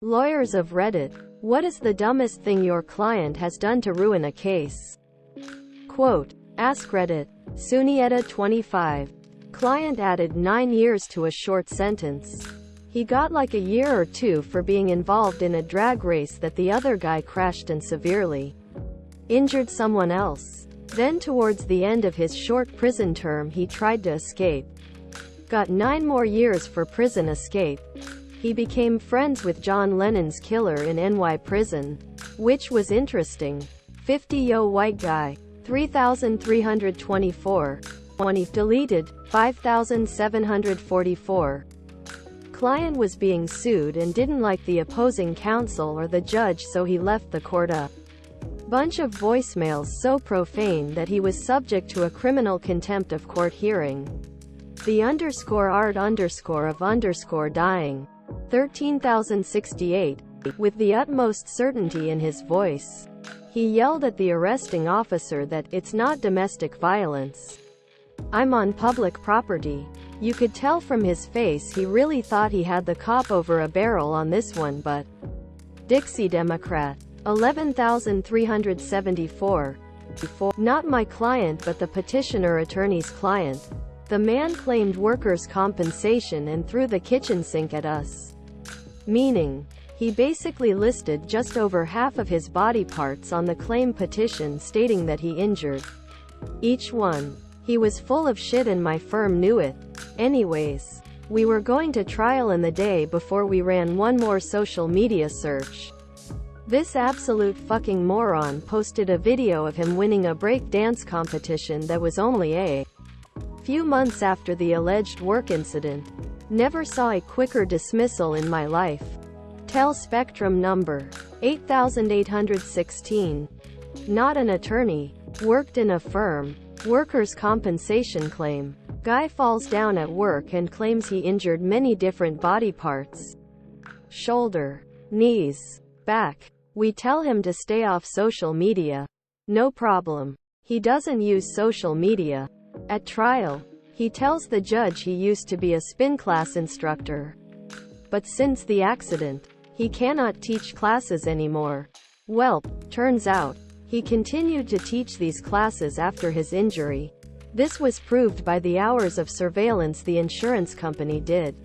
Lawyers of Reddit. What is the dumbest thing your client has done to ruin a case? Quote, AskReddit. Sunieta 25. Client added 9 years to a short sentence. He got like a year or two for being involved in a drag race that the other guy crashed and severely injured someone else. Then towards the end of his short prison term he tried to escape. Got 9 more years for prison escape. He became friends with John Lennon's killer in NY prison, which was interesting. 50-yo white guy. 3,324. 20. Deleted. 5,744. Client was being sued and didn't like the opposing counsel or the judge, so he left the court a bunch of voicemails so profane that he was subject to a criminal contempt of court hearing. The _art_of_dying. 13,068. With the utmost certainty in his voice, he yelled at the arresting officer that, "It's not domestic violence. I'm on public property." You could tell from his face he really thought he had the cop over a barrel on this one, but Dixie Democrat. 11,374. Not my client but the petitioner attorney's client. The man claimed workers' compensation and threw the kitchen sink at us. Meaning, he basically listed just over half of his body parts on the claim petition stating that he injured each one. He was full of shit and my firm knew it. Anyways, we were going to trial in the day before we ran one more social media search. This absolute fucking moron posted a video of him winning a break dance competition that was only a few months after the alleged work incident. Never saw a quicker dismissal in my life. Tell Spectrum number 8816. Not an attorney. Worked in a firm. Workers' compensation claim. Guy falls down at work and claims he injured many different body parts. Shoulder. Knees. Back. We tell him to stay off social media. No problem. He doesn't use social media. At trial, he tells the judge he used to be a spin class instructor. But since the accident, he cannot teach classes anymore. Well, turns out, he continued to teach these classes after his injury. This was proved by the hours of surveillance the insurance company did,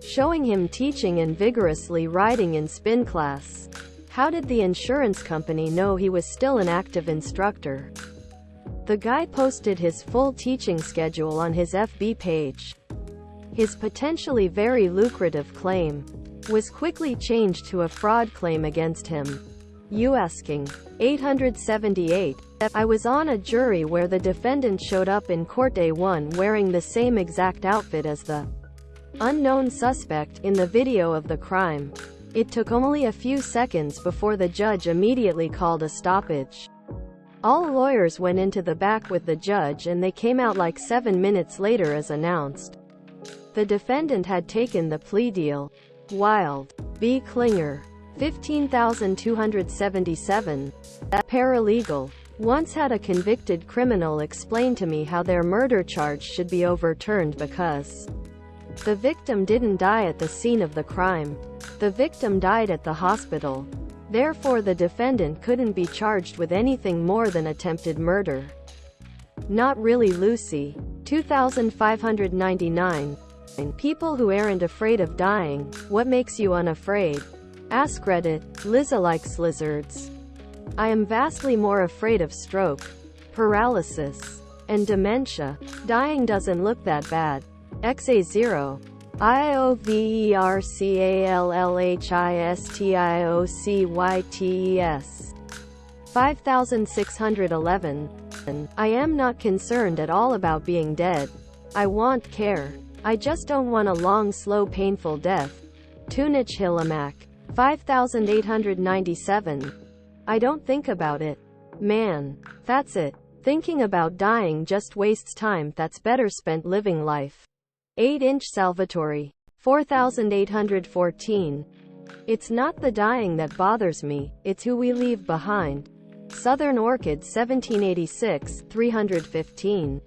showing him teaching and vigorously riding in spin class. How did the insurance company know he was still an active instructor? The guy posted his full teaching schedule on his FB page. His potentially very lucrative claim was quickly changed to a fraud claim against him. You asking? 878. I was on a jury where the defendant showed up in court day one wearing the same exact outfit as the unknown suspect in the video of the crime. It took only a few seconds before the judge immediately called a stoppage. All lawyers went into the back with the judge and they came out like 7 minutes later as announced. The defendant had taken the plea deal. Wild. B. Klinger. 15,277. Paralegal. Once had a convicted criminal explain to me how their murder charge should be overturned because the victim didn't die at the scene of the crime. The victim died at the hospital. Therefore the defendant couldn't be charged with anything more than attempted murder. Not really Lucy. 2,599. People who aren't afraid of dying. What makes you unafraid? AskReddit. Liza likes lizards. I am vastly more afraid of stroke, paralysis, and dementia. Dying doesn't look that bad. XA0. IOVERCALLHISTIOCYTES. 5,611. I am not concerned at all about being dead. I want care. I just don't want a long, slow, painful death. Tunich Hillamak. 5,897. I don't think about it. Man. That's it. Thinking about dying just wastes time that's better spent living life. 8-inch Salvatore. 4,814. It's not the dying that bothers me, it's who we leave behind. Southern Orchid 1786, 315.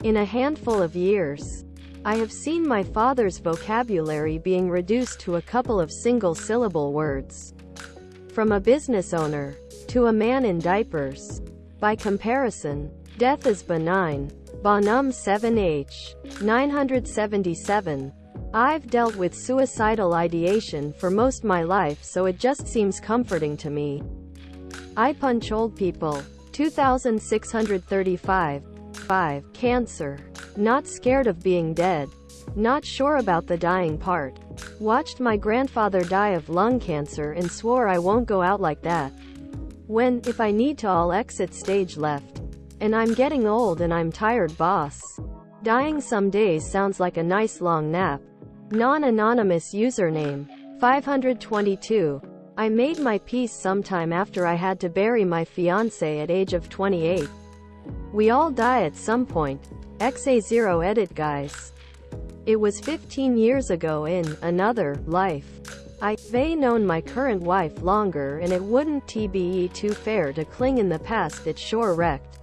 In a handful of years, I have seen my father's vocabulary being reduced to a couple of single-syllable words. From a business owner to a man in diapers. By comparison, death is benign. Bonum 7H. 977. I've dealt with suicidal ideation for most my life, so it just seems comforting to me. I punch old people. 2635. 5. Cancer. Not scared of being dead. Not sure about the dying part. Watched my grandfather die of lung cancer and swore I won't go out like that. When, if I need to, I'll exit stage left. And I'm getting old and I'm tired, boss. Dying some days sounds like a nice long nap. Non-anonymous username. 522. I made my peace sometime after I had to bury my fiancé at age of 28. We all die at some point. XA0 edit guys. It was 15 years ago in another life. I've known my current wife longer, and it wouldn't be too fair to cling in the past. It sure wrecked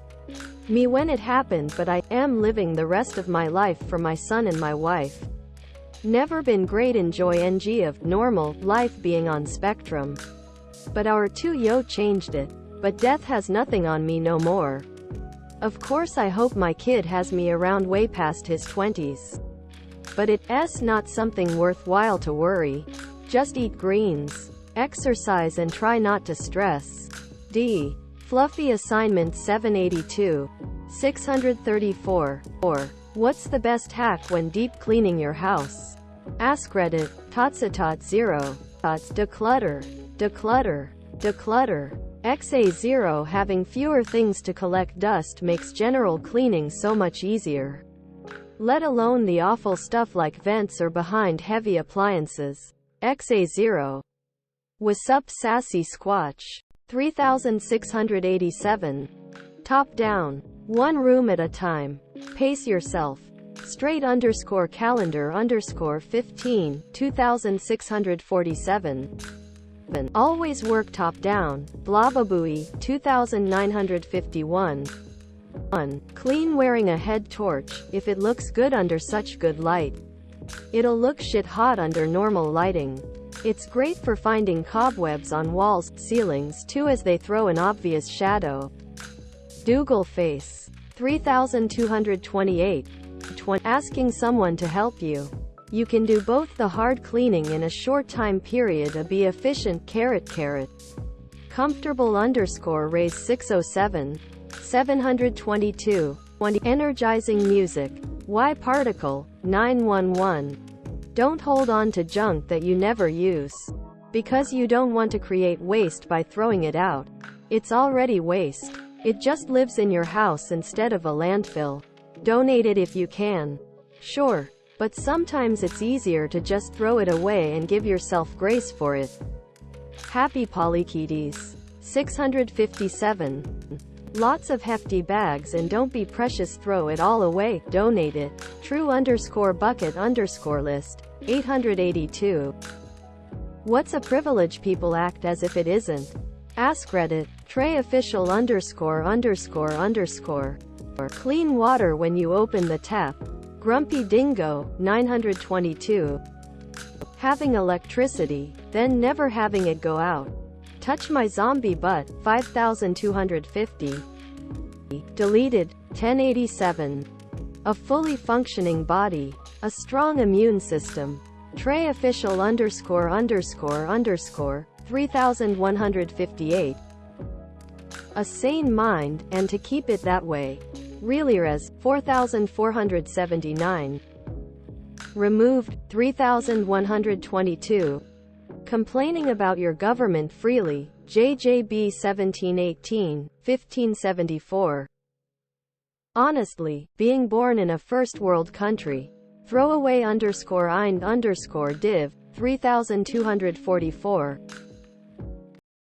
me when it happened, but I am living the rest of my life for my son and my wife. Never been great enjoy ng of normal life being on spectrum. But our 2-yo changed it. But death has nothing on me no more. Of course I hope my kid has me around way past his 20s. But it's not something worthwhile to worry. Just eat greens, exercise and try not to stress. D. Fluffy assignment 782. 634. Or, what's the best hack when deep cleaning your house? AskReddit. Totsatot 0. Tots declutter. Declutter. Declutter. XA0 having fewer things to collect dust makes general cleaning so much easier. Let alone the awful stuff like vents or behind heavy appliances. XA0. What's up, sassy squatch? 3687. Top down. One room at a time. Pace yourself. Straight_calendar_15, 2647. Always work top down. Blababooey, 2951. 1. Clean wearing a head torch, if it looks good under such good light. It'll look shit hot under normal lighting. It's great for finding cobwebs on walls, ceilings too, as they throw an obvious shadow. Dougal face. 3228. Asking someone to help you. You can do both the hard cleaning in a short time period to be efficient. Comfortable _raise 607. 722. 20. Energizing music. Y particle. 911. Don't hold on to junk that you never use. Because you don't want to create waste by throwing it out. It's already waste. It just lives in your house instead of a landfill. Donate it if you can. Sure. But sometimes it's easier to just throw it away and give yourself grace for it. Happy Polykides. 657. Lots of hefty bags and don't be precious, throw it all away, donate it. True_bucket_list. 882. What's a privilege people act as if it isn't? AskReddit. Trey official ____. Clean water when you open the tap. Grumpy Dingo. 922. Having electricity, then never having it go out. Touch my zombie butt. 5250. Deleted. 1087. A fully functioning body. A strong immune system. Trey official ____. 3158. A sane mind, and to keep it that way. Really res. 4479. Removed. 3122. Complaining about your government freely. JJB 1718, 1574. Honestly, being born in a first world country. Throwaway _ein_div. 3244.